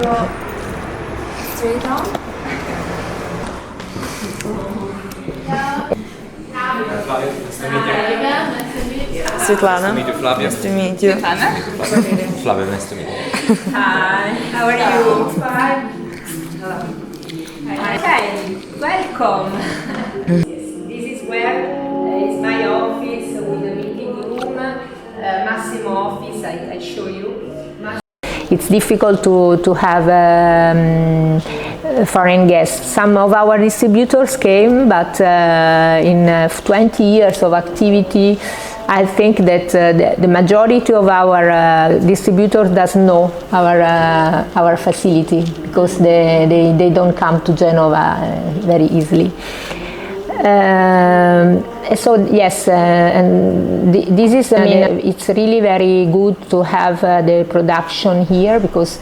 go straight on. Svetlana. Nice to meet you, Flavia. Nice to meet you. Flavia, nice to meet you. Hi, how are you? Fine. Okay, welcome. This is where is my office with a meeting room, Massimo office. I show you. It's difficult to have foreign guests. Some of our distributors came, but in 20 years of activity, I think that the majority of our distributors doesn't know our facility because they don't come to Genova very easily. So yes, and this is, I mean, it's really very good to have the production here because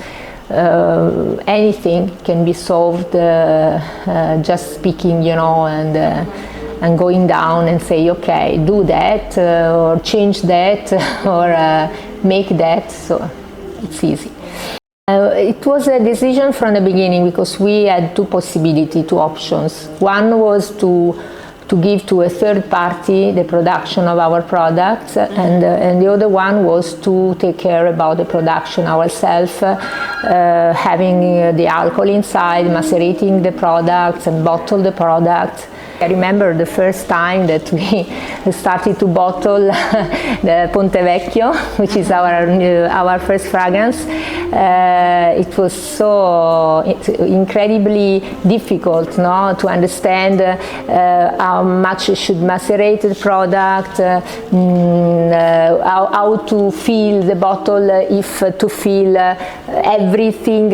anything can be solved just speaking, you know, and going down and say, okay, do that or change that or make that, so it's easy. It was a decision from the beginning because we had two possibilities, two options. One was to give to a third party the production of our products, and the other one was to take care about the production ourselves, having the alcohol inside, macerating the products and bottle the products. I remember the first time that we started to bottle the Ponte Vecchio, which is our first fragrance. It was so incredibly difficult, no, to understand how much you should macerate the product, how to fill the bottle, if to fill everything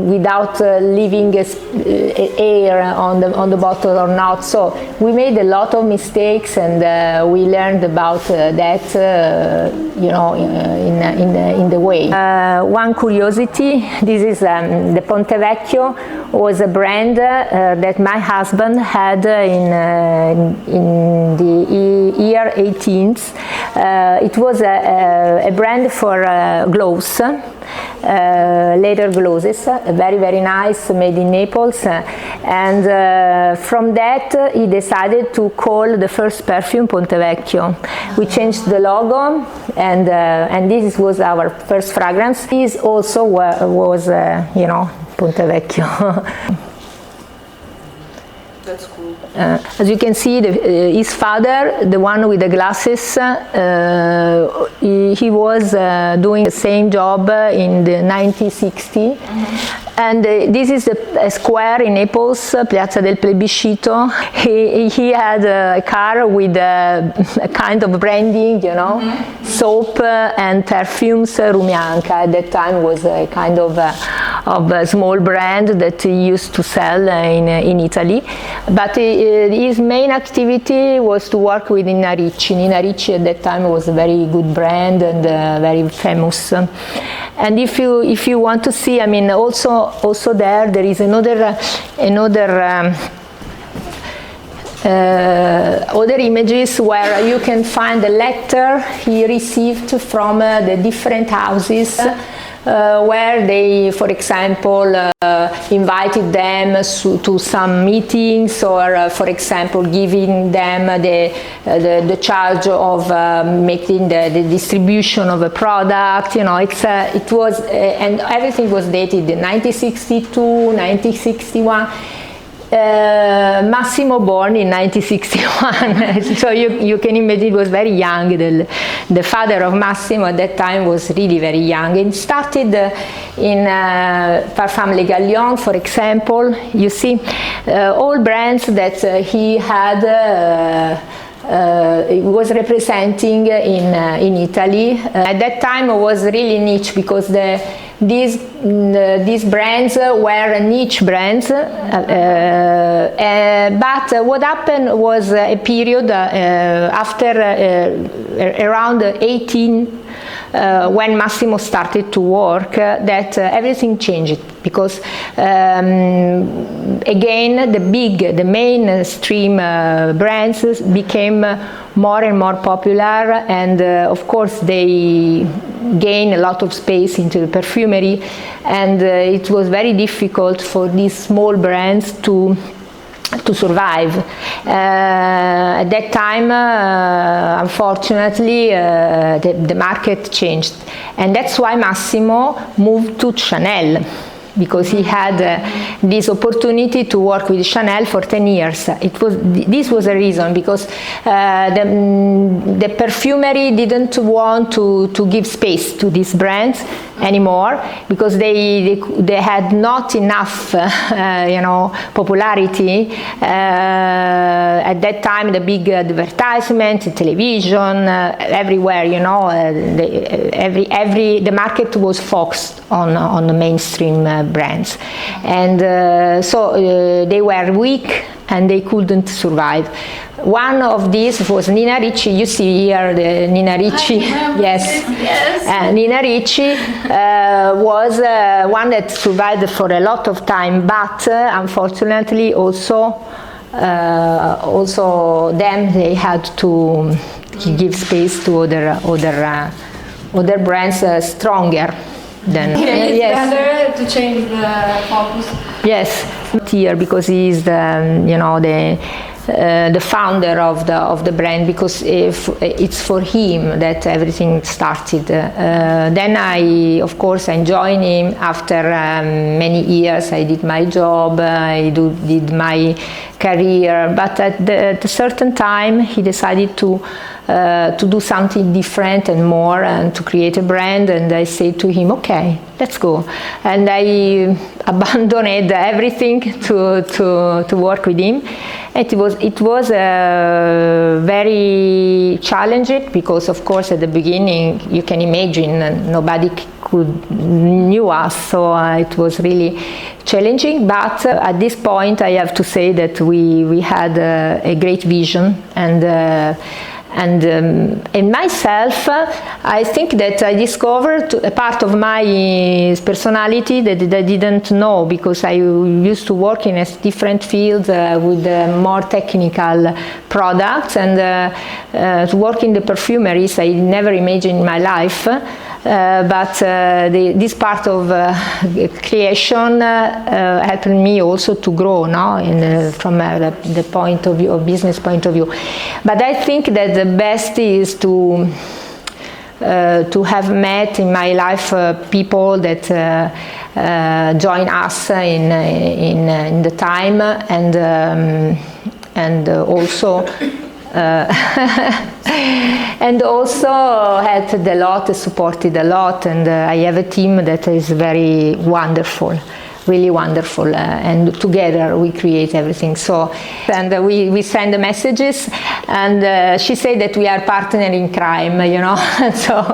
without leaving air on the bottle or not. So we made a lot of mistakes, and we learned about that, you know, in the way. One curiosity: this is the Ponte Vecchio was a brand that my husband had in the year 18th. It was a brand for gloves. Leather glosses, very, very nice, made in Naples, and from that he decided to call the first perfume Ponte Vecchio. We changed the logo, and this was our first fragrance. This also was, you know, Ponte Vecchio. That's cool. As you can see, his father, the one with the glasses, he was doing the same job in the 1960. And this is a square in Naples, Piazza del Plebiscito. He had a car with a kind of branding, you know, soap and perfumes. Rumianca at that time was a kind of a small brand that he used to sell in Italy. But his main activity was to work with Nina Ricci. Nina Ricci at that time was a very good brand and very famous. And if you want to see, I mean, also there is other images where you can find a letter he received from the different houses. Where they, for example, invited them to some meetings, or, for example, giving them the charge of making the distribution of a product. You know, it was, and everything was dated in 1962, 1961. Massimo born in 1961, so you can imagine he was very young. The father of Massimo at that time was really very young. It started in Parfum Les Galions, for example. You see, all brands that he had was representing in Italy. At that time it was really niche because these brands were niche brands, but what happened was a period after around 18 when Massimo started to work, that everything changed, because again the mainstream brands became more and more popular, and of course they gain a lot of space into the perfumery, and it was very difficult for these small brands to survive. At that time, unfortunately, the market changed, and that's why Massimo moved to Chanel, because he had this opportunity to work with Chanel for 10 years. This was a reason, because the perfumery didn't want to give space to these brands anymore, because they had not enough popularity. At that time, the big advertisement, television, everywhere, the market was focused on the mainstream brands, and so they were weak and they couldn't survive. One of these was Nina Ricci. You see here the Nina Ricci. Yes. Nina Ricci was one that survived for a lot of time, but unfortunately also them, they had to give space to other brands stronger than. It's better to change the focus. Yes, here, because he is the founder of the brand, because it's for him that everything started. Then of course I joined him after many years. I did my job, I did my career, but at a certain time he decided to do something different and more, and to create a brand, and I said to him, okay, let's go. And I abandoned everything to work with him. It was very challenging, because of course at the beginning, you can imagine, nobody knew us, so it was really challenging. But at this point I have to say that we had a great vision, and in myself, I think that I discovered a part of my personality that I didn't know, because I used to work in a different field with more technical products, and to work in the perfumeries I never imagined in my life. But this part of creation helped me also to grow, from the point of view, of business point of view. But I think that the best is to have met in my life people that join us in the time, and also. And also helped a lot, supported a lot, and I have a team that is very wonderful, really wonderful, and together we create everything. So, and we send the messages, and she said that we are partner in crime, so.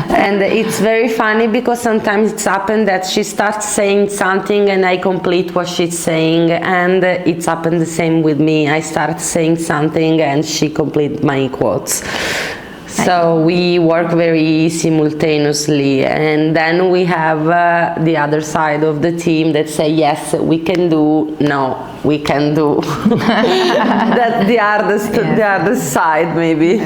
And it's very funny, because sometimes it's happened that she starts saying something and I complete what she's saying, and it's happened the same with me. I start saying something and she complete my quotes. So we work very simultaneously, and then we have the other side of the team that say, yes, we can do, no, we can do. That's the hardest side, maybe.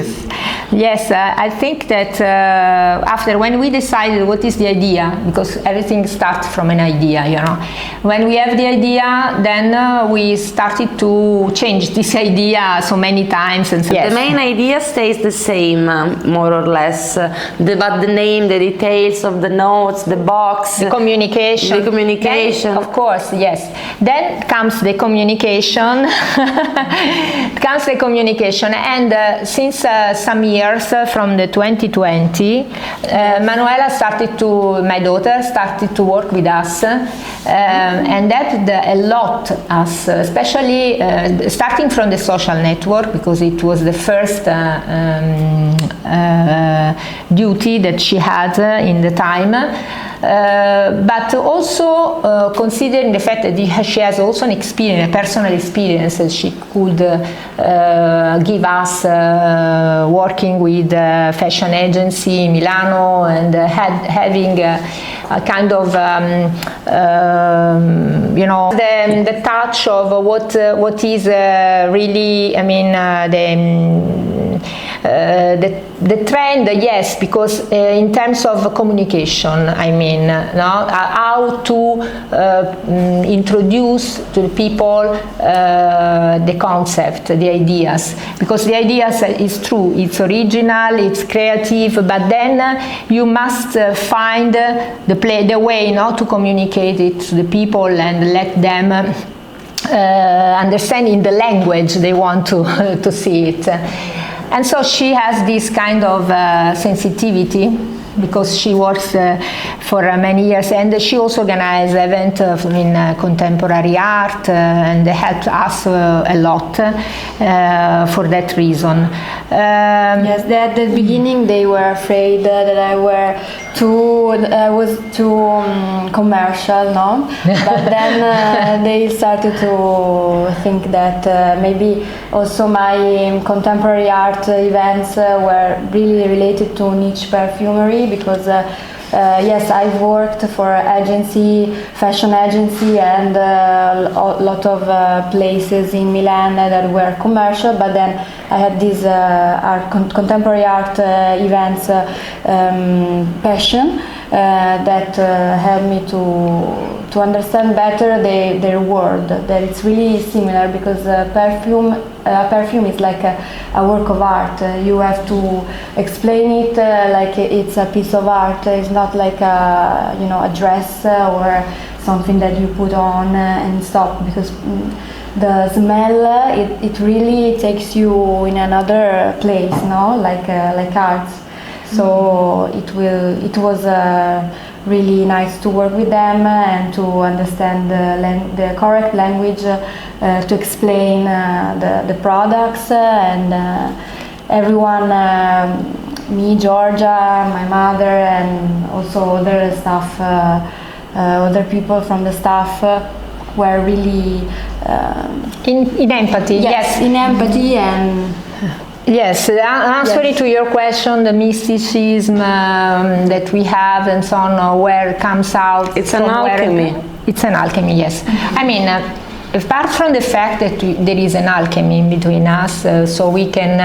Yes, I think that after, when we decided what is the idea, because everything starts from an idea, When we have the idea, then we started to change this idea so many times. And so yes. The main idea stays the same, more or less. But the name, the details of the notes, the box, the communication. The communication. Then, of course, yes. Then comes the communication. And since some years, from the 2020, Manuela my daughter started to work with us, and that a lot us, especially starting from the social network, because it was the first duty that she had in the time. But also considering the fact that she has also an experience, a personal experience that she could give us working with a fashion agency in Milano, and having a kind of the touch of what is really, the trend, yes, because in terms of communication, I mean, no, how to introduce to the people the concept, the ideas, because the ideas is true, it's original, it's creative, but then you must find the way, no, to communicate it to the people and let them understand in the language they want to see it. And so she has this kind of sensitivity, because she works for many years, and she also organized events in contemporary art and helped us a lot for that reason. Yes, at the beginning they were afraid that I was too commercial, no? But then they started to think that maybe also my contemporary art events were really related to niche perfumery, because yes, I've worked for fashion agency, and a lot of places in Milan that were commercial, but then I had these contemporary art events passion that helped me to understand better their world, that it's really similar, because perfume is like a work of art. You have to explain it like it's a piece of art. It's not like a dress or something that you put on and stop, because the smell it really takes you in another place, no, like arts. So it was really nice to work with them and to understand the correct language to explain the products, and everyone, me, Georgia, my mother, and also other staff, other people from the staff were really in empathy. Yes, in empathy. And yes, answering to your question, the mysticism that we have and so on, where it comes out. It's an alchemy. It's an alchemy, yes. I mean, apart from the fact that there is an alchemy in between us, so we can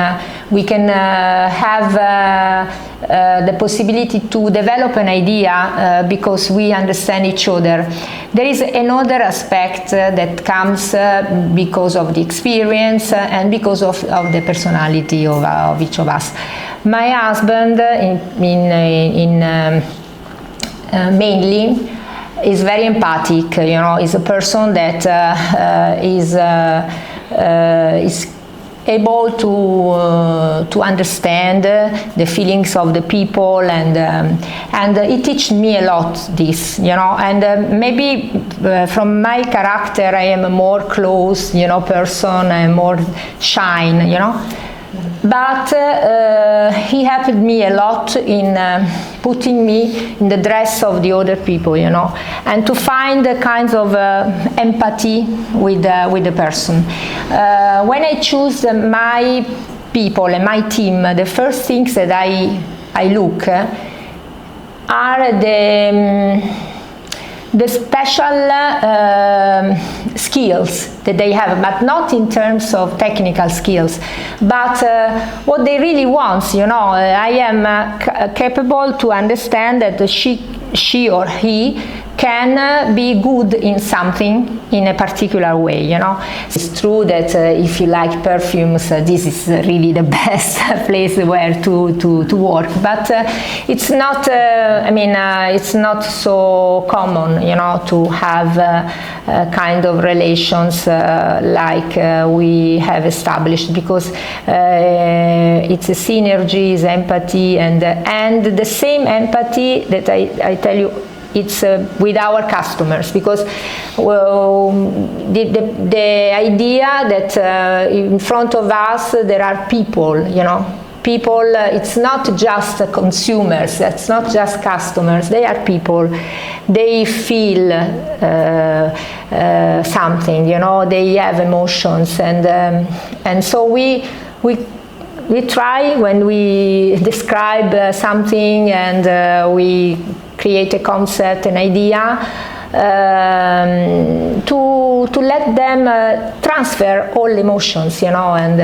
have the possibility to develop an idea because we understand each other. There is another aspect that comes because of the experience and because of the personality of each of us. My husband, mainly, is very empathic. You know, is a person that is able to understand the feelings of the people, and it teaches me a lot this, you know, and maybe from my character I am a more close, you know, person, and more shy, you know. But he helped me a lot in putting me in the dress of the other people, you know, and to find the kinds of empathy with the person. When I choose my people and my team, the first things that I look are the special skills that they have, but not in terms of technical skills, but what they really want. You know, I am capable to understand that she or he can be good in something in a particular way, you know. It's true that if you like perfumes, this is really the best place where to work, but it's not, I mean, it's not so common, you know, to have kind of relations like we have established, because it's a synergy, it's empathy, and the same empathy that I tell you, it's with our customers, because the idea that in front of us there are people, you know, people, it's not just consumers, it's not just customers, they are people, they feel something, you know, they have emotions, and so we try, when we describe something and we create a concept, an idea, to let them transfer all emotions, you know, and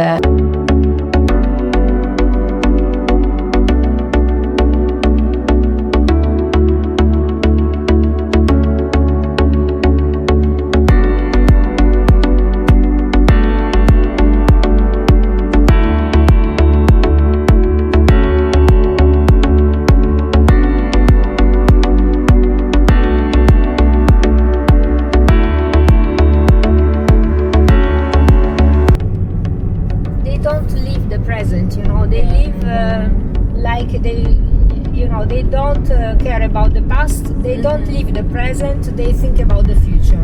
know, they don't care about the past, they don't live the present, they think about the future.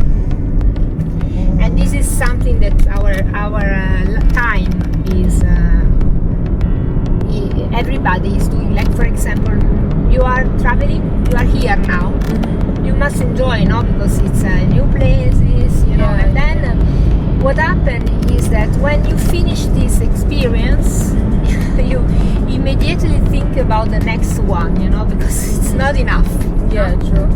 And this is something that our time is, everybody is doing. Like, for example, you are traveling, you are here now, you must enjoy, no? Because it's new places, you know. And then what happened is that when you finish this experience, you immediately think about the next one, you know, because it's not enough. Yeah, true.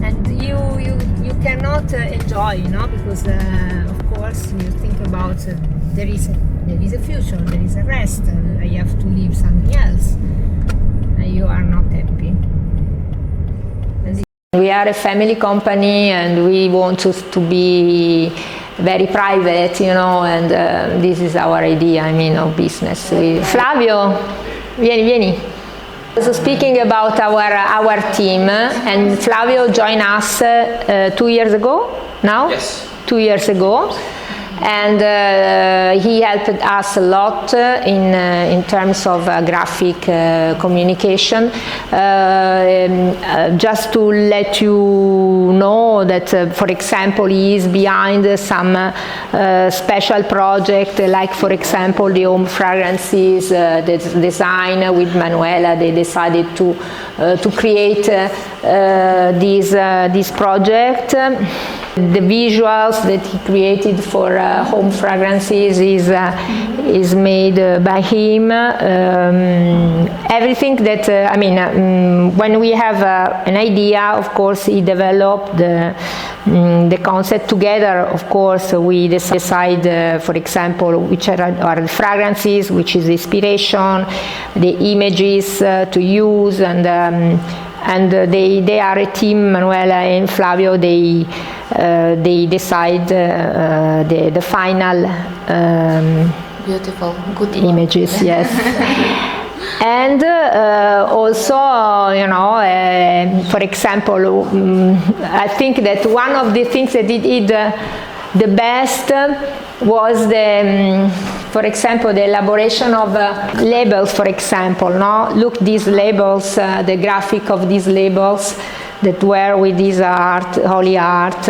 And you cannot enjoy, you know, because of course you think about there is a future, there is a rest, I have to live something else, and you are not happy. We are a family company and we want to be very private, you know, and this is our idea, I mean, of business. Flavio, vieni. So speaking about our team, and Flavio joined us 2 years ago now? Yes. 2 years ago. And he helped us a lot in terms of graphic communication. Just to let you know that, for example, he is behind some special project, like, for example, the home fragrances, the design with Manuela. They decided to create this project. The visuals that he created for home fragrances is made by him. Everything that when we have an idea, of course, he developed the concept together. Of course, we decide, for example, which are the fragrances, which is the inspiration, the images to use, and they are a team. Manuela and Flavio, they decide the final Beautiful, good images. Yes. And also, you know, for example, I think that one of the things that he did the best was for example, the elaboration of labels, for example. No? Look, these labels, the graphic of these labels that were with this art, holy art,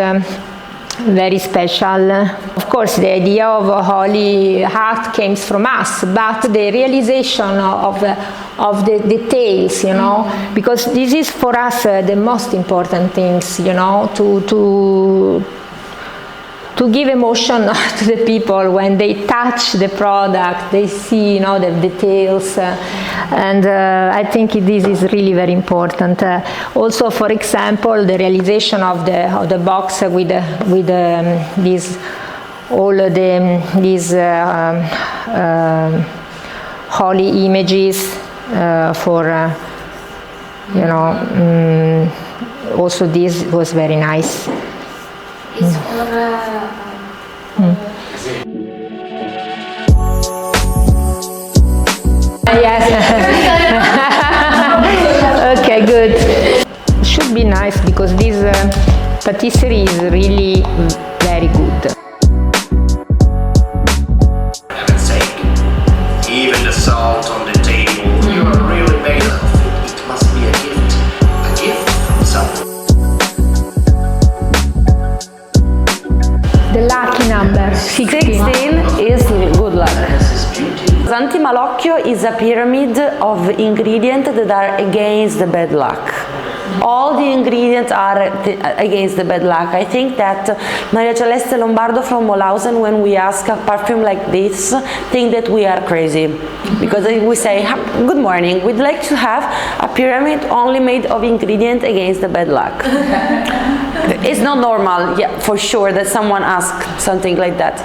very special. Of course, the idea of holy art came from us, but the realization of the details, you know, because this is for us the most important things, you know, to give emotion to the people when they touch the product, they see, you know, the details, and I think this is really very important. Also, for example, the realization of the box with these holy images for you know. Also, this was very nice. It's for Yes. Okay, good. Should be nice because this patisserie is really very good. Mistake. Even the salt on the table, you are really made of it. It must be a gift from someone. The lucky number 16 is good luck. Antimalocchio is a pyramid of ingredients that are against the bad luck. All the ingredients are against the bad luck. I think that Maria Celeste Lombardo from Molhausen, when we ask a perfume like this, think that we are crazy. Because we say, good morning, we'd like to have a pyramid only made of ingredients against the bad luck. It's not normal, yeah, for sure, that someone asks something like that.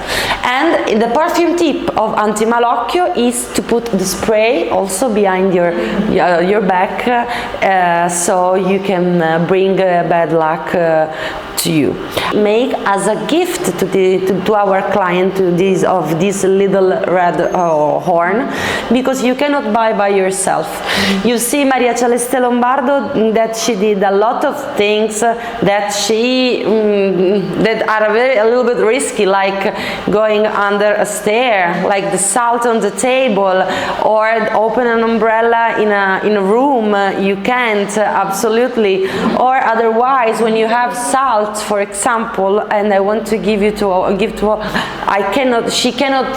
And the perfume tip of Antimalocchio is to put the spray also behind your back, so you can bring bad luck to you. Make as a gift to our client this little red horn, because you cannot buy by yourself. You see Maria Celeste Lombardo, that she did a lot of things that she that are a little bit risky, like going under a stair, like the salt on the table, or open an umbrella in a room. You can't, absolutely. Or otherwise, when you have salt, for example, and I want to give she cannot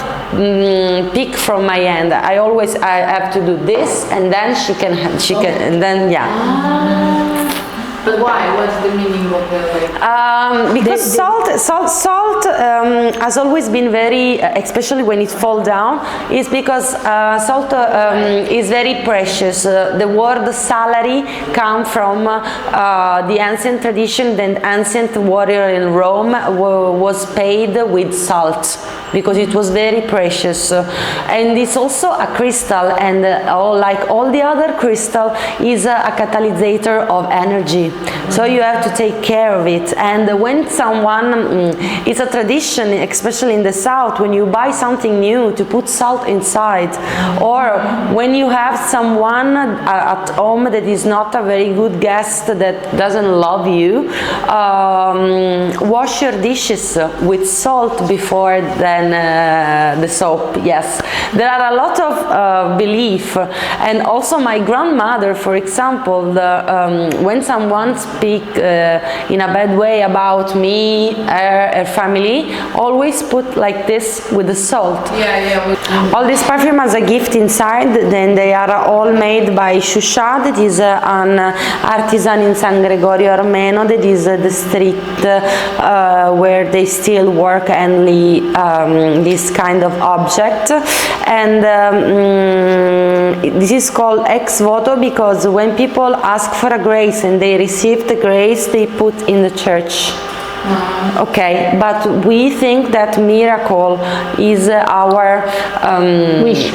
pick from my hand. I have to do this, and then she can, and then yeah. But why? What's the meaning of the because salt has always been very, especially when it falls down, is because salt is very precious. The word salary comes from the ancient tradition that ancient warrior in Rome was paid with salt, because it was very precious. And it's also a crystal, and like all the other crystal, is a catalyst of energy. So you have to take care of it. And when someone, it's a tradition, especially in the south, when you buy something new, to put salt inside. Or when you have someone at home that is not a very good guest, that doesn't love you, wash your dishes with salt before then the soap. Yes, there are a lot of belief. And also my grandmother, for example, when someone speak in a bad way about me, her family, always put like this with the salt. All this perfume has a gift inside. Then they are all made by Shusha, that is an artisan in San Gregorio Armeno, that is the street where they still work and this kind of object. And this is called ex voto, because when people ask for a grace and they receive the grace, they put in the church. Okay, but we think that miracle is our wish.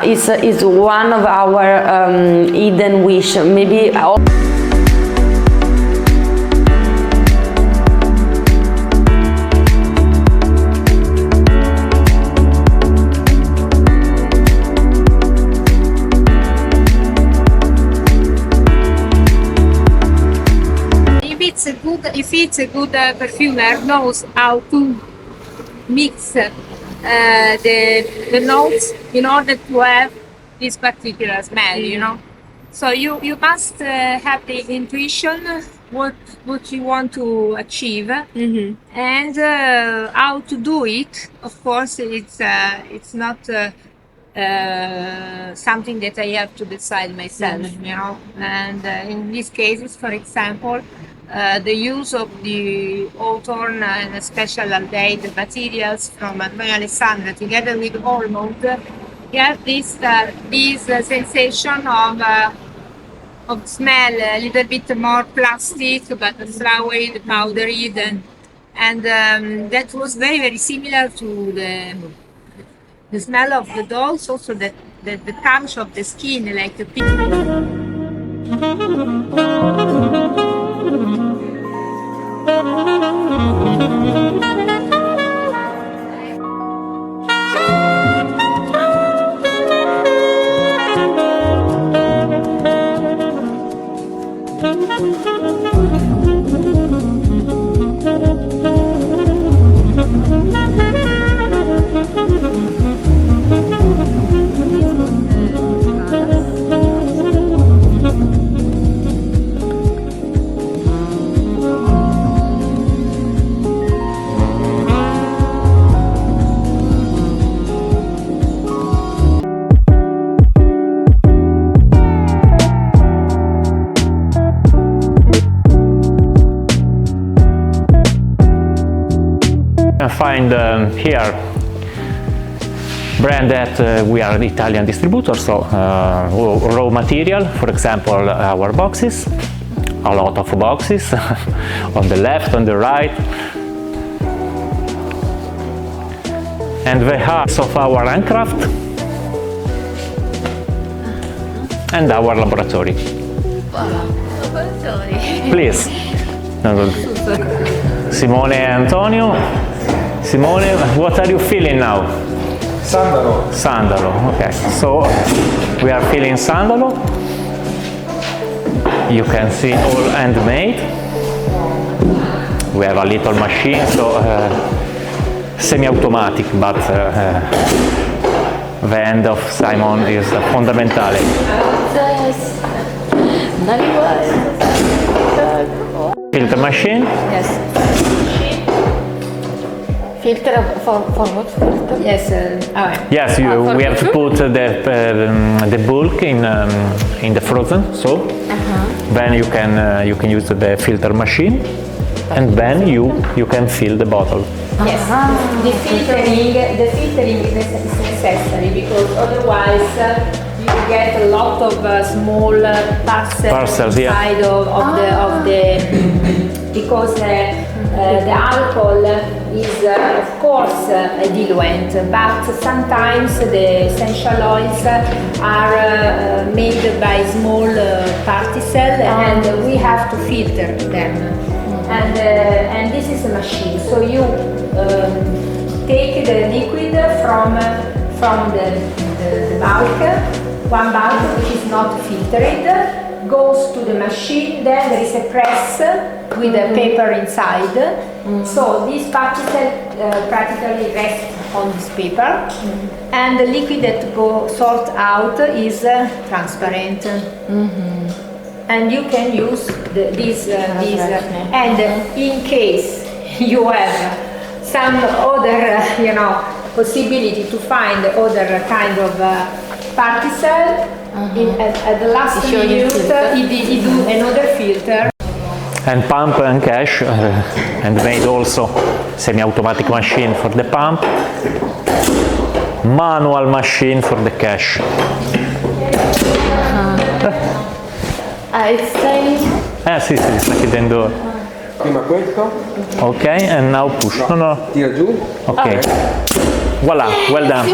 Is one of our hidden wish. Maybe. If it's a good perfumer, knows how to mix the notes in order to have this particular smell, you know. So you must have the intuition what you want to achieve, and how to do it. Of course, it's not something that I have to decide myself, you know. And in these cases, for example, the use of the autumn and special aldehyde materials from Antonio Alessandra together with almond get this sensation of smell, a little bit more plastic, but flowery, powdery, and that was very, very similar to the smell of the dolls, also the touch of the skin, like the find here brand that we are an Italian distributor, so raw material, for example, our boxes, a lot of boxes on the left, on the right, and the hearts of our handcraft and our laboratory. Please. Simone and Antonio. Simone, what are you feeling now? Sandalo. Sandalo, okay. So we are feeling sandalo. You can see all handmade. we have a little machine, so semi-automatic, but the hand of Simon is fundamental. Filter machine. Yes. Filter for what filter? Yes, Yes, we have to put the bulk in the frozen soap. Then you can use the filter machine, and then you can fill the bottle. yes. The filtering is necessary because otherwise you get a lot of small parcels inside of the because the alcohol is of course a diluent, but sometimes the essential oils are made by small particles, and we have to filter them. And this is a machine. So you take the liquid from the bulk, one bulk which is not filtered, goes to the machine, then there is a press with a paper inside. So this particle practically rests on this paper, and the liquid that goes sort out is transparent. And you can use this, and in case you have some other, possibility to find other kind of particle, at the last minute, you do another filter. And pump and cash, and made also semi-automatic machine for the pump, manual machine for the cash. It's saying. Sì, sta chiudendo. Prima questo. Ok, and now push. No. Tira giù. Ok. Voilà, well done.